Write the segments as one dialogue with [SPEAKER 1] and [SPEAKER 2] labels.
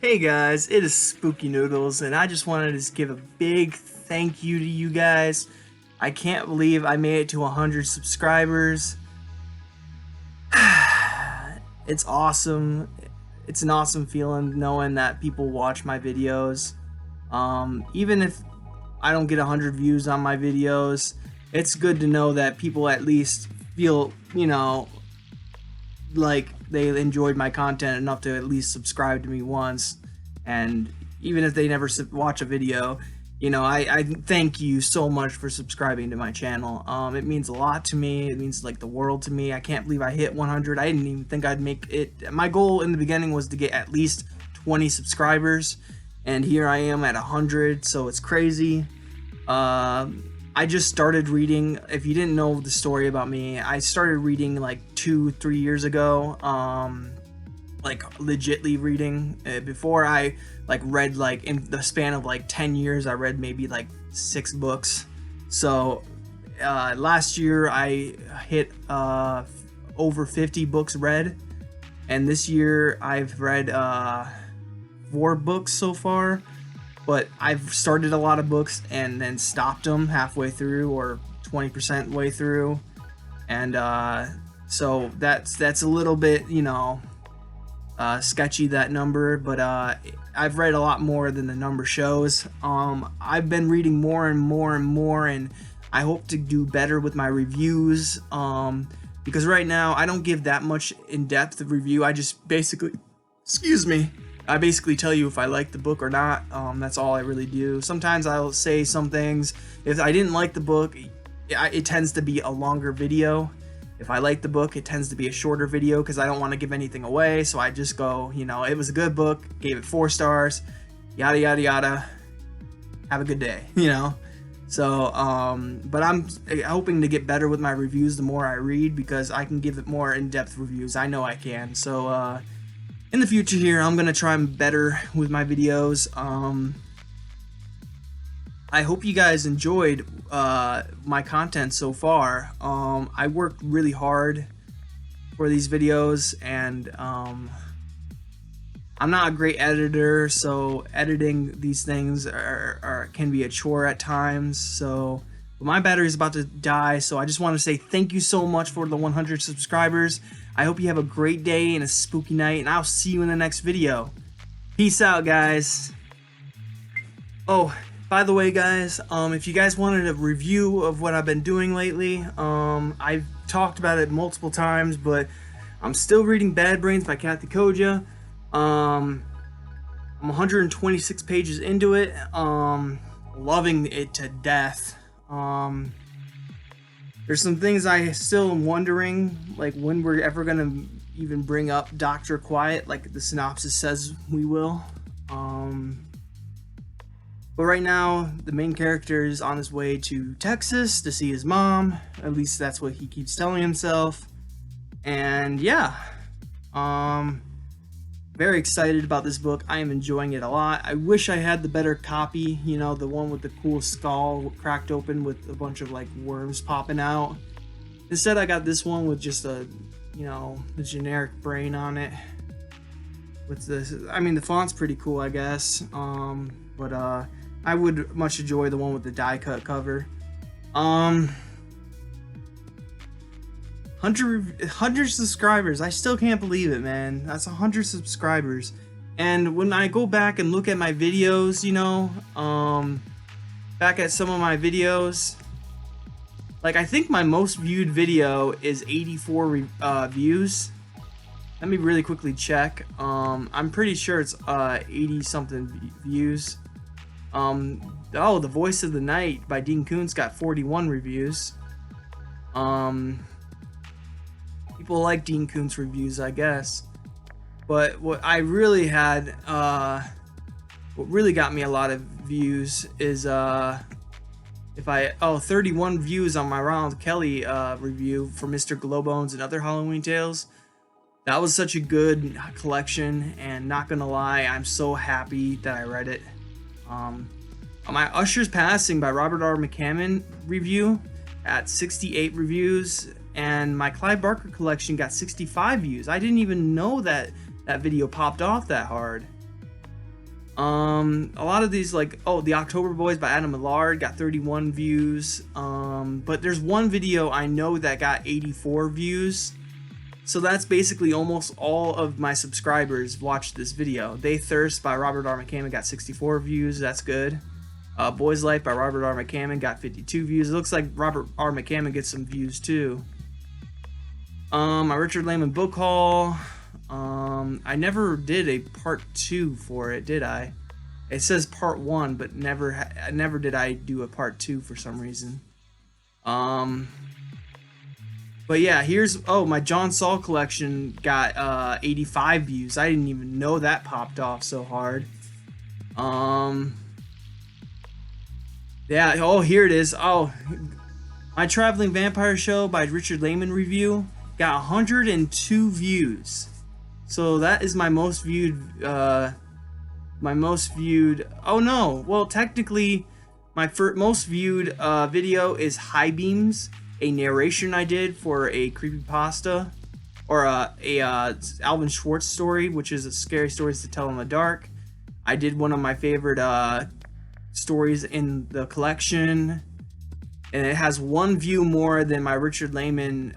[SPEAKER 1] Hey guys, it is Spooky Noodles, and I just wanted to give a big thank you to you guys. I can't believe I made it to 100 subscribers. It's awesome. It's an awesome feeling knowing that people watch my videos. Even if I don't get 100 views on my videos, it's good to know that people at least feel, like they enjoyed my content enough to at least subscribe to me once. And even if they never watch a video, I thank you so much for subscribing to my channel. It means a lot to me. It means like the world to me. I can't believe I hit 100. I didn't even think I'd make it. My goal in the beginning was to get at least 20 subscribers, and here I am at 100, so it's crazy. I just started reading. If you didn't know the story about me, I started reading like 2-3 years ago. Like legitly reading. Before I like read, like in the span of like 10 years, I read maybe like 6 books. So last year I hit over 50 books read, and this year I've read 4 books so far. But I've started a lot of books and then stopped them halfway through or 20% way through, and so that's a little bit, sketchy, that number. But I've read a lot more than the number shows. I've been reading more and more and more, and I hope to do better with my reviews. Because right now I don't give that much in-depth review. I just basically, I basically tell you if I like the book or not. That's all I really do. Sometimes I'll say some things. If I didn't like the book, it tends to be a longer video. If I like the book, it tends to be a shorter video because I don't want to give anything away. So I just go, it was a good book, gave it 4 stars, yada, yada, yada. Have a good day, So, but I'm hoping to get better with my reviews the more I read, because I can give it more in-depth reviews. I know I can. So, in the future here, I'm gonna try better with my videos. I hope you guys enjoyed my content so far. I worked really hard for these videos, and I'm not a great editor, so editing these things can be a chore at times. So, but my battery is about to die, so I just want to say thank you so much for the 100 subscribers. I hope you have a great day and a spooky night, and I'll see you in the next video. Peace out, guys. Oh, by the way, guys, if you guys wanted a review of what I've been doing lately, I've talked about it multiple times, but I'm still reading Bad Brains by Kathy Koja. I'm 126 pages into it. Loving it to death. There's some things I still am wondering, like when we're ever gonna even bring up Dr. Quiet, like the synopsis says we will. But right now, the main character is on his way to Texas to see his mom. At least that's what he keeps telling himself. And yeah, very excited about this book. I am enjoying it a lot. I wish I had the better copy, the one with the cool skull cracked open with a bunch of like worms popping out. Instead, I got this one with just a, the generic brain on it. With this, I mean, the font's pretty cool, I guess. But I would much enjoy the one with the die cut cover. 100 subscribers. I still can't believe it, man. That's 100 subscribers. And when I go back and look at my videos, back at some of my videos, like I think my most viewed video is 84 views. Let me really quickly check. I'm pretty sure it's 80 something views. Oh, The Voice of the Night by Dean Koontz got 41 reviews. People like Dean Koontz reviews, I guess. But what I really had, what really got me a lot of views is 31 views on my Ronald Kelly review for Mr. Glowbones and Other Halloween Tales. That was such a good collection, and not gonna lie, I'm so happy that I read it. My Usher's Passing by Robert R. McCammon review at 68 reviews, and my Clive Barker collection got 65 views. I didn't even know that video popped off that hard. A lot of these, like, oh, The October Boys by Adam Millard got 31 views. But there's one video I know that got 84 views. So that's basically almost all of my subscribers watched this video. They Thirst by Robert R. McCammon got 64 views. That's good. Boys Life by Robert R. McCammon got 52 views. It looks like Robert R. McCammon gets some views too. My Richard Lehman book haul. I never did a part 2 for it, did I? It says part 1, but never did I do a part 2 for some reason. But yeah, here's, oh, my John Saul collection got 85 views. I didn't even know that popped off so hard. Yeah, oh, here it is. Oh, my Traveling Vampire Show by Richard Lehman review got 102 views. So that is my most viewed, oh no, well, technically, my most viewed video is High Beams, a narration I did for a creepypasta, or a Alvin Schwartz story, which is a Scary Stories to Tell in the Dark. I did one of my favorite stories in the collection, and it has 1 view more than my Richard Lehman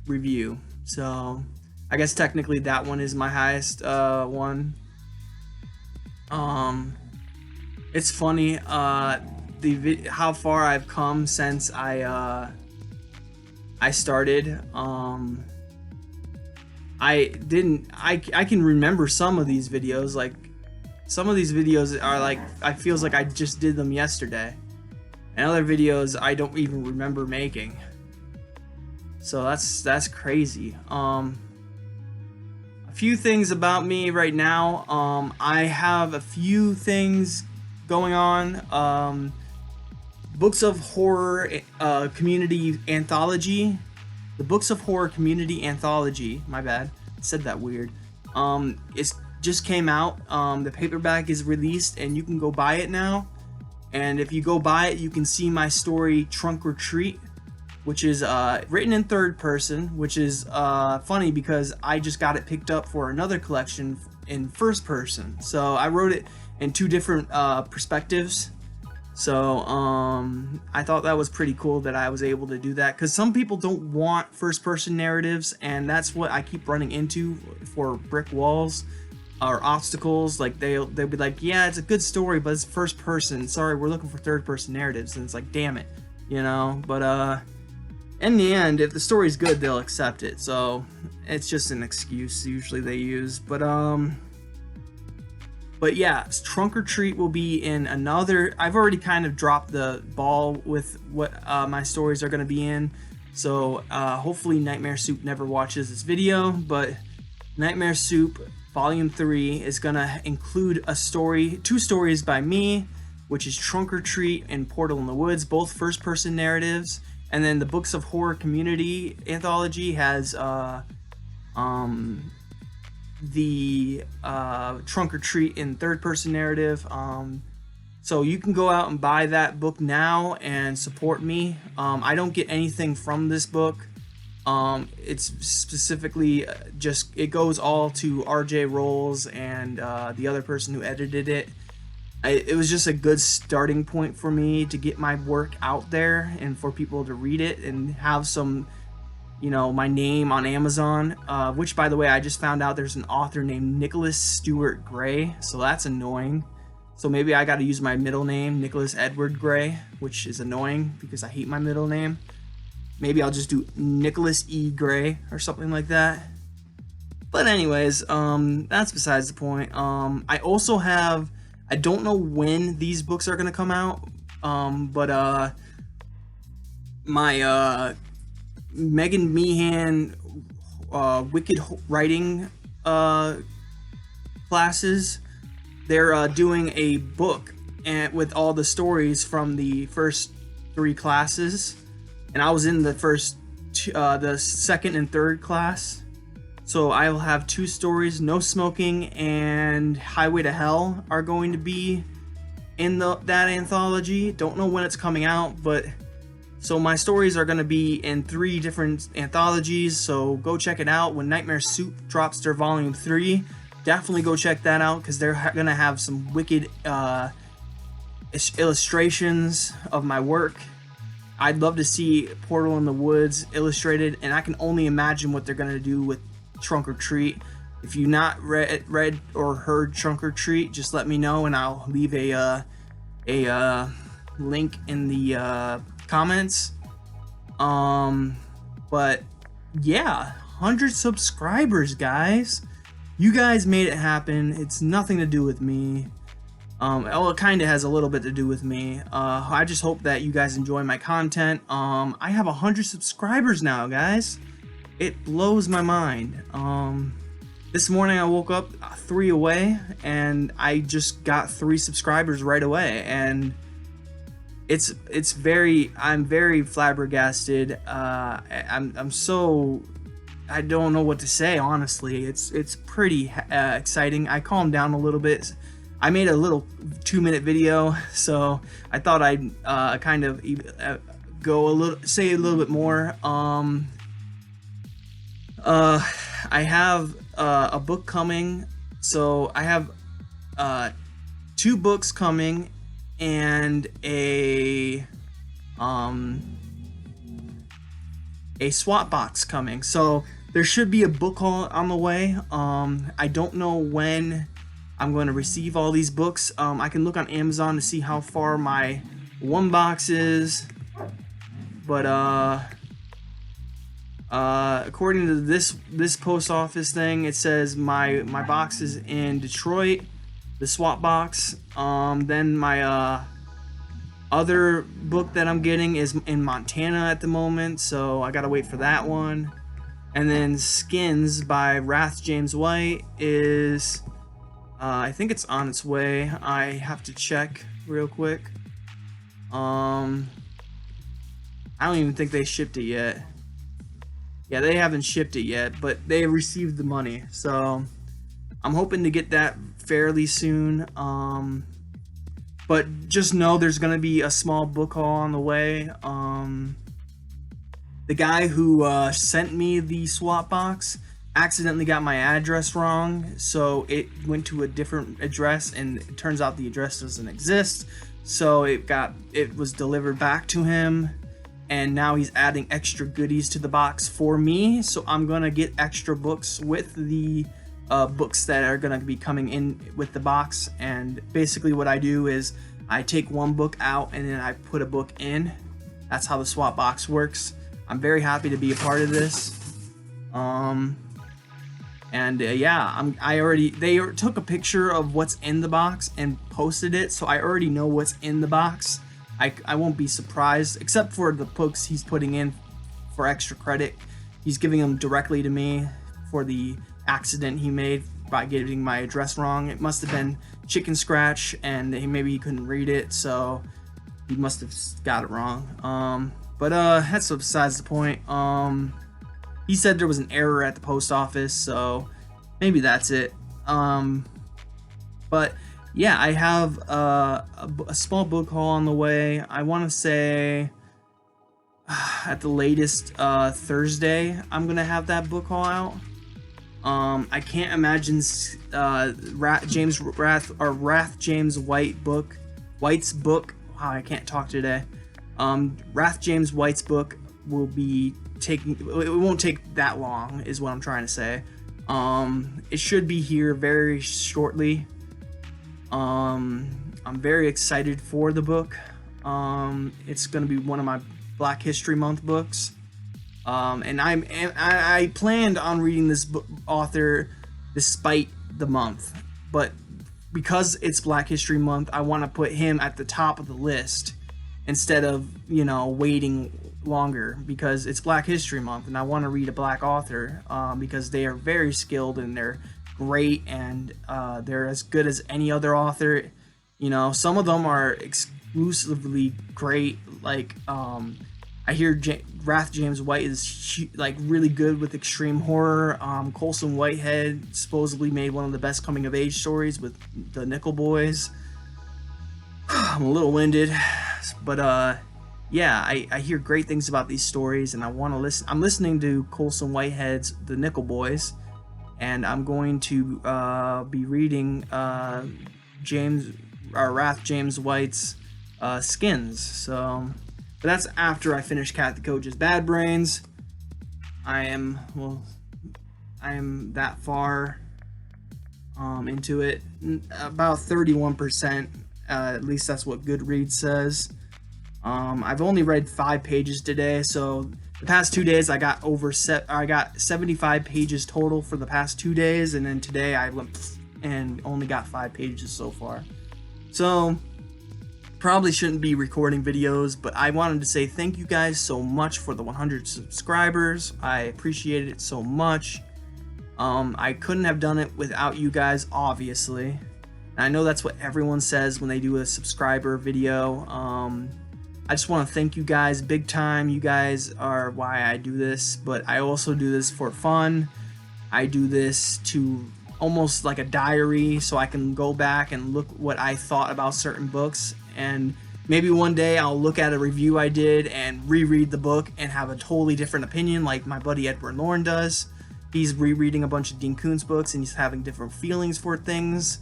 [SPEAKER 1] review. So I guess technically that one is my highest one. It's funny how far I've come since I started. I can remember some of these videos. Like, some of these videos are like, I feels like I just did them yesterday, and other videos I don't even remember making. So that's crazy. A few things about me right now. I have a few things going on. Books of Horror Community Anthology. The Books of Horror Community Anthology, my bad, I said that weird. It's just came out. The paperback is released and you can go buy it now. And if you go buy it, you can see my story Trunk or Treat, which is written in third person, which is funny because I just got it picked up for another collection in first person. So I wrote it in 2 different perspectives. So I thought that was pretty cool that I was able to do that, because some people don't want first person narratives, and that's what I keep running into for brick walls or obstacles. Like they'll be like, yeah, it's a good story, but it's first person. Sorry, we're looking for third person narratives. And it's like, damn it, you know. But in the end, if the story's good, they'll accept it. So it's just an excuse usually they use. But yeah, Trunk or Treat will be in another. I've already kind of dropped the ball with what my stories are going to be in. So hopefully Nightmare Soup never watches this video. But Nightmare Soup Volume 3 is going to include a story, 2 stories by me, which is Trunk or Treat and Portal in the Woods, both first person narratives. And then the Books of Horror Community Anthology has the Trunk or Treat in third person narrative. So you can go out and buy that book now and support me. I don't get anything from this book. It's specifically just, it goes all to RJ Rolls and the other person who edited it. It was just a good starting point for me to get my work out there and for people to read it and have some, you know, my name on Amazon, which, by the way, I just found out there's an author named Nicholas Stewart Gray, so that's annoying. So maybe I got to use my middle name, Nicholas Edward Gray, which is annoying because I hate my middle name. Maybe I'll just do Nicholas E. Gray or something like that. But anyways, that's besides the point. I also have, I don't know when these books are going to come out, but my Megan Meehan Wicked Writing classes, they're doing a book with all the stories from the first 3 classes, and I was in the the second and third class. So I will have 2 stories. No Smoking and Highway to Hell are going to be in that anthology. Don't know when it's coming out, but so my stories are going to be in 3 different anthologies. So go check it out when Nightmare Soup drops their volume 3. definitely go check that out, because they're gonna have some wicked illustrations of my work. I'd love to see Portal in the Woods illustrated, and I can only imagine what they're gonna do with Trunk or Treat. If you not read or heard Trunk or Treat, just let me know, and I'll leave a link in the comments. But yeah, 100 subscribers, guys. You guys made it happen. It's nothing to do with me. Well, it kind of has a little bit to do with me. I just hope that you guys enjoy my content. I have 100 subscribers now, guys. It blows my mind. This morning I woke up 3 away, and I just got 3 subscribers right away, and I'm very flabbergasted. I'm so, I don't know what to say, honestly. It's pretty exciting. I calmed down a little bit. I made a little 2-minute video, so I thought I'd kind of say a little bit more. I have a book coming, so I have 2 books coming and a swap box coming. So there should be a book haul on the way. I don't know when I'm going to receive all these books. I can look on Amazon to see how far my 1 box is, but according to this post office thing, it says my box is in Detroit, the swap box. Then my other book that I'm getting is in Montana at the moment, so I gotta wait for that one. And then Skins by Wrath James White is I think it's on its way. I have to check real quick. I don't even think they shipped it yet. Yeah, they haven't shipped it yet, but they received the money, so I'm hoping to get that fairly soon. But just know there's gonna be a small book haul on the way. The guy who sent me the swap box accidentally got my address wrong, so it went to a different address, and it turns out the address doesn't exist. So it was delivered back to him, and now he's adding extra goodies to the box for me. So I'm gonna get extra books with the books that are gonna be coming in with the box. And basically what I do is I take 1 book out and then I put a book in. That's how the swap box works. I'm very happy to be a part of this. Yeah, they took a picture of what's in the box and posted it, so I already know what's in the box. I won't be surprised, except for the books he's putting in for extra credit. He's giving them directly to me for the accident he made by getting my address wrong. It must have been chicken scratch, and maybe he couldn't read it, so he must have got it wrong. But that's besides the point. He said there was an error at the post office, so maybe that's it. But yeah, I have a small book haul on the way. I want to say at the latest Thursday I'm gonna have that book haul out. I can't imagine Wrath James White's book. Wow, I can't talk today. Wrath James White's book will be taking. It won't take that long, is what I'm trying to say. It should be here very shortly. I'm very excited for the book. It's gonna be one of my Black History Month books. And I planned on reading this author despite the month, but because it's Black History Month, I want to put him at the top of the list instead of, waiting longer, because it's Black History Month and I want to read a black author, because they are very skilled and they're great, and they're as good as any other author. Some of them are exclusively great, like I hear Wrath James White is really good with extreme horror. Colson Whitehead supposedly made one of the best coming of age stories with the Nickel Boys. I'm a little winded, but yeah, I hear great things about these stories, and I want to listen. I'm listening to Colson Whitehead's The Nickel Boys, and I'm going to be reading Wrath James White's Skins. So, but that's after I finish Kathy Koja's Bad Brains. I am that far into it, about 31%. At least that's what Goodreads says. I've only read 5 pages today, so the past 2 days I got 75 pages total for the past 2 days, and then today I went and only got 5 pages so far. So probably shouldn't be recording videos, but I wanted to say thank you guys so much for the 100 subscribers. I appreciate it so much. I couldn't have done it without you guys, obviously. And I know that's what everyone says when they do a subscriber video. I just want to thank you guys big time. You guys are why I do this, but I also do this for fun. I do this to almost like a diary, so I can go back and look what I thought about certain books, and maybe one day I'll look at a review I did and reread the book and have a totally different opinion, like my buddy Edward Lorne does. He's rereading a bunch of Dean Koontz books and he's having different feelings for things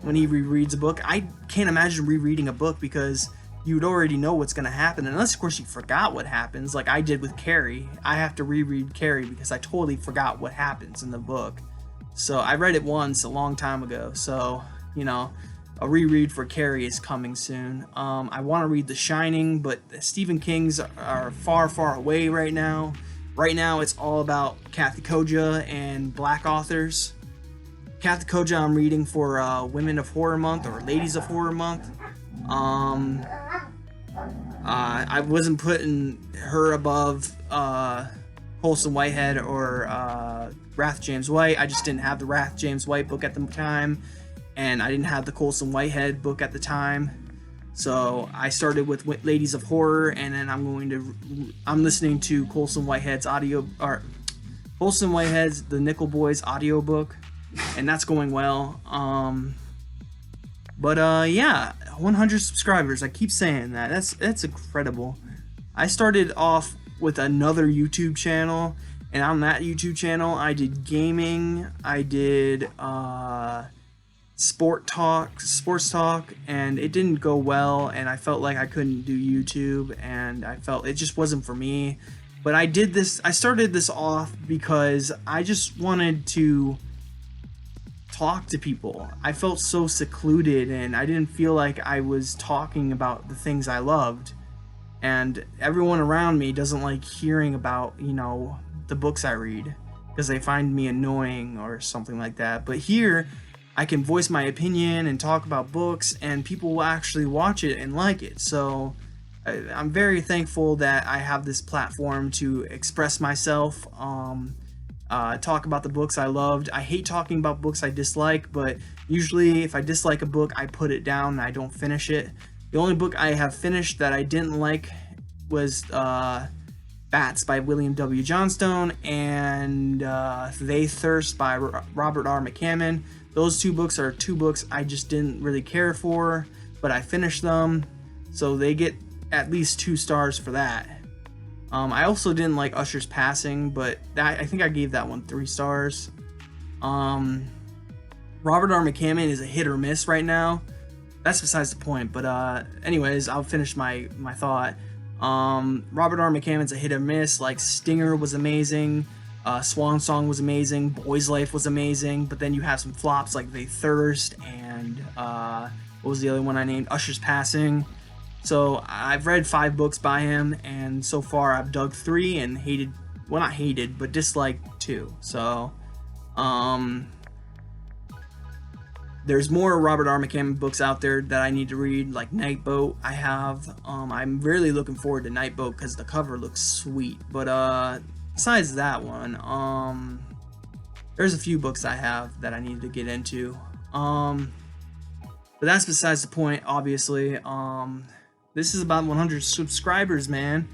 [SPEAKER 1] when he rereads a book. I can't imagine rereading a book because you'd already know what's going to happen, unless of course you forgot what happens, like I did with Carrie. I have to reread Carrie because I totally forgot what happens in the book. So I read it once a long time ago, so you know, a reread for Carrie is coming soon. I want to read The Shining, but Stephen King's are far away right now. Right now it's all about Kathy Koja and Black authors. Kathy Koja I'm reading for Women of Horror Month, or Ladies of Horror Month. I wasn't putting her above Colson Whitehead or Wrath James White. I just didn't have the Wrath James White book at the time, and I didn't have the Colson Whitehead book at the time. So I started with Ladies of Horror, and then I'm listening to Colson Whitehead's The Nickel Boys audiobook, and that's going well. Yeah, 100 subscribers. I keep saying that. That's incredible. I started off with another YouTube channel, and on that YouTube channel I did gaming, I did sports talk, and it didn't go well, and I felt like I couldn't do YouTube, and I felt it just wasn't for me. But I started this off because I just wanted to talk to people. I felt so secluded, and I didn't feel like I was talking about the things I loved, and everyone around me doesn't like hearing about, you know, the books I read because they find me annoying or something like that. But here I can voice my opinion and talk about books, and people will actually watch it and like it. So I'm very thankful that I have this platform to express myself, talk about the books I loved. I hate talking about books I dislike, but usually if I dislike a book, I put it down and I don't finish it. The only book I have finished that I didn't like was Bats by William W. Johnstone and They Thirst by Robert R. McCammon. Those two books are two books I just didn't really care for, but I finished them, so they get at least 2 stars for that. I also didn't like Usher's Passing, but I think I gave that one 3 stars. Robert R. McCammon is a hit or miss right now. That's besides the point, but anyways, I'll finish my thought. Robert R. McCammon's a hit or miss. Like Stinger was amazing, Swan Song was amazing, Boy's Life was amazing, but then you have some flops like They Thirst and what was the other one I named? Usher's Passing. So I've read 5 books by him, and so far I've dug 3 and hated, well, not hated, but disliked 2. So there's more Robert R. McCammon books out there that I need to read, like Night Boat. I'm really looking forward to Night Boat because the cover looks sweet. But besides that one, there's a few books I have that I need to get into. But that's besides the point, obviously. This is about 100 subscribers, man.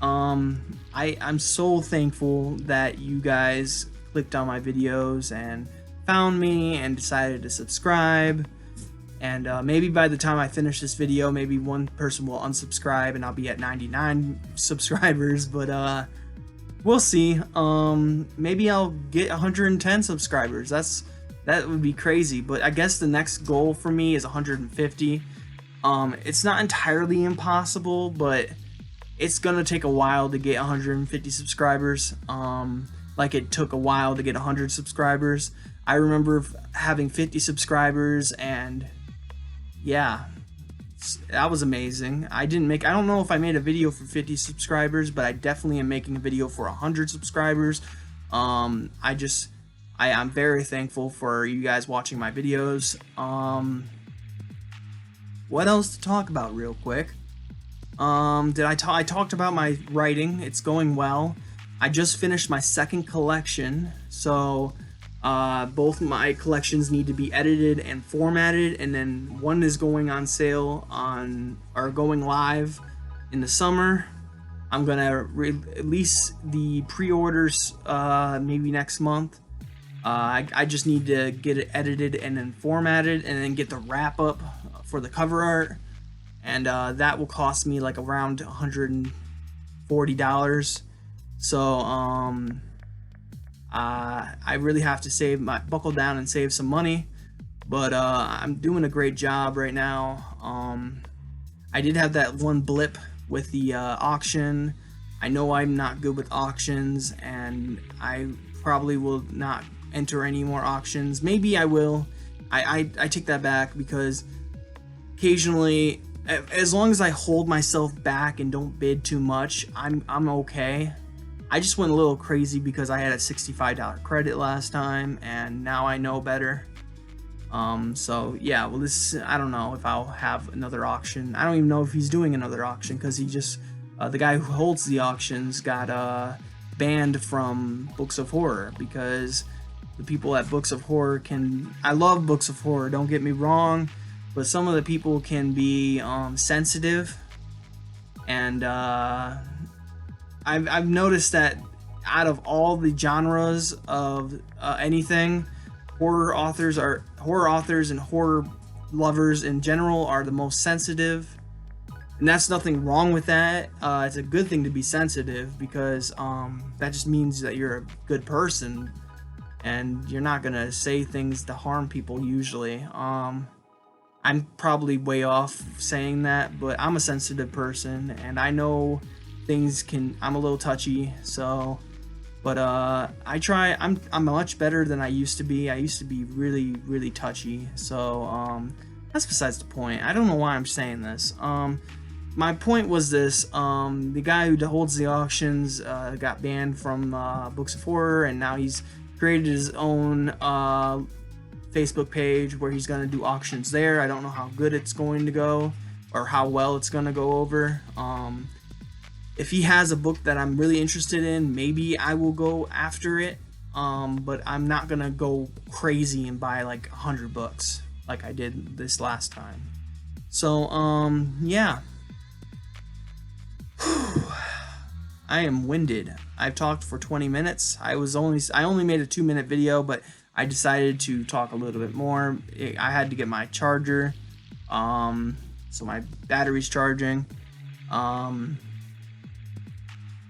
[SPEAKER 1] I'm so thankful that you guys clicked on my videos and found me and decided to subscribe. And maybe by the time I finish this video, maybe one person will unsubscribe and I'll be at 99 subscribers. But we'll see. Maybe I'll get 110 subscribers. That would be crazy, but I guess the next goal for me is 150. It's not entirely impossible, but it's gonna take a while to get 150 subscribers. Like it took a while to get 100 subscribers. I remember having 50 subscribers, and yeah, that was amazing. I don't know if I made a video for 50 subscribers, but I definitely am making a video for 100 subscribers. I'm very thankful for you guys watching my videos. What else to talk about real quick? I talked about my writing. It's going well. I just finished my second collection, so both my collections need to be edited and formatted, and then one is going on sale or going live in the summer. I'm gonna release the pre-orders maybe next month. I just need to get it edited and then formatted, and then get the wrap up for the cover art, and that will cost me like around $140. So I really have to buckle down and save some money, but I'm doing a great job right now. I did have that one blip with the auction. I know I'm not good with auctions, and I probably will not enter any more auctions. Maybe I will. I take that back, because occasionally, as long as I hold myself back and don't bid too much, I'm okay. I just went a little crazy because I had a $65 credit last time, and now I know better. So yeah, well, I don't know if I'll have another auction. I don't even know if he's doing another auction, because he just the guy who holds the auctions got banned from Books of Horror, because the people at Books of Horror I love Books of Horror, don't get me wrong, but some of the people can be sensitive, and I've noticed that out of all the genres of anything, horror authors and horror lovers in general are the most sensitive, and that's nothing wrong with that. It's a good thing to be sensitive, because that just means that you're a good person, and you're not gonna say things to harm people usually. I'm probably way off saying that, but I'm a sensitive person, and I know I'm a little touchy, so, but I'm much better than I used to be. I used to be really, really touchy, so that's besides the point. I don't know why I'm saying this. My point was this: the guy who holds the auctions got banned from Books of Horror, and now he's created his own Facebook page where he's gonna do auctions there. I don't know how good it's going to go, or how well it's gonna go over. If he has a book that I'm really interested in, maybe I will go after it, but I'm not gonna go crazy and buy like 100 books like I did this last time. So yeah. I am winded. I've talked for 20 minutes. I only made a 2-minute video, but I decided to talk a little bit more. I had to get my charger, so my battery's charging.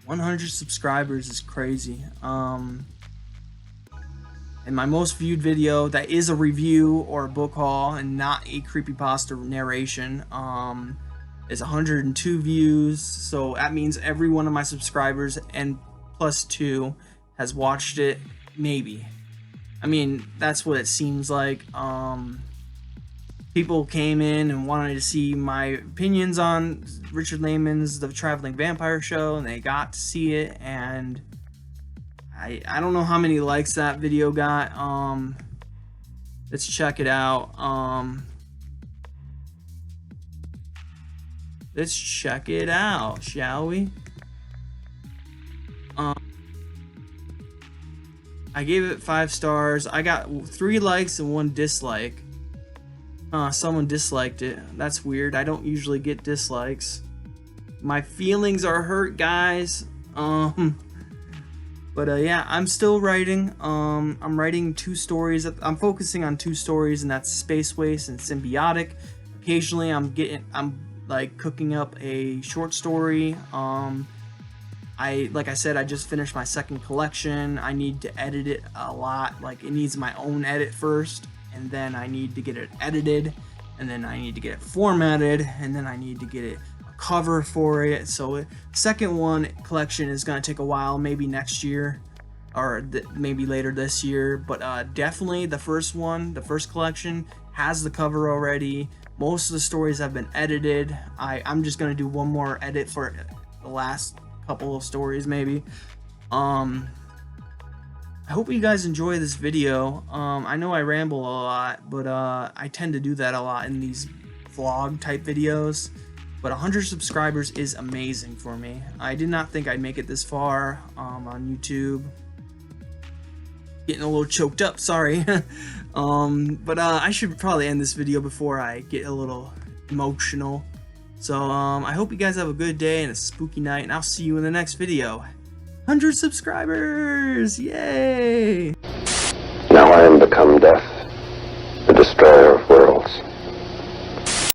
[SPEAKER 1] 100 subscribers is crazy. And my most viewed video that is a review or a book haul and not a creepypasta narration is 102 views. So that means every one of my subscribers and plus 2 has watched it, maybe. I mean, that's what it seems like. People came in and wanted to see my opinions on Richard Lehman's The Traveling Vampire Show, and they got to see it, and I don't know how many likes that video got. Let's check it out. Let's check it out, shall we? I gave it 5 stars. I got 3 likes and 1 dislike. Someone disliked it. That's weird. I don't usually get dislikes. My feelings are hurt, guys. But yeah, I'm still writing. I'm writing 2 stories. I'm focusing on 2 stories, and that's Space Waste and Symbiotic. Occasionally, I'm like cooking up a short story. like I said, I just finished my second collection. I need to edit it a lot. Like, it needs my own edit first, and then I need to get it edited, and then I need to get it formatted, and then I need to get it a cover for it. So second one collection is going to take a while, maybe next year, or maybe later this year. But definitely the first one, the first collection, has the cover already. Most of the stories have been edited. I'm just going to do one more edit for the last couple of stories maybe. I hope you guys enjoy this video. I know I ramble a lot, but I tend to do that a lot in these vlog type videos. But 100 subscribers is amazing for me. I did not think I'd make it this far on YouTube. Getting a little choked up, sorry. But I should probably end this video before I get a little emotional. So I hope you guys have a good day and a spooky night, and I'll see you in the next video. 100 subscribers! Yay!
[SPEAKER 2] Now I am become death, the destroyer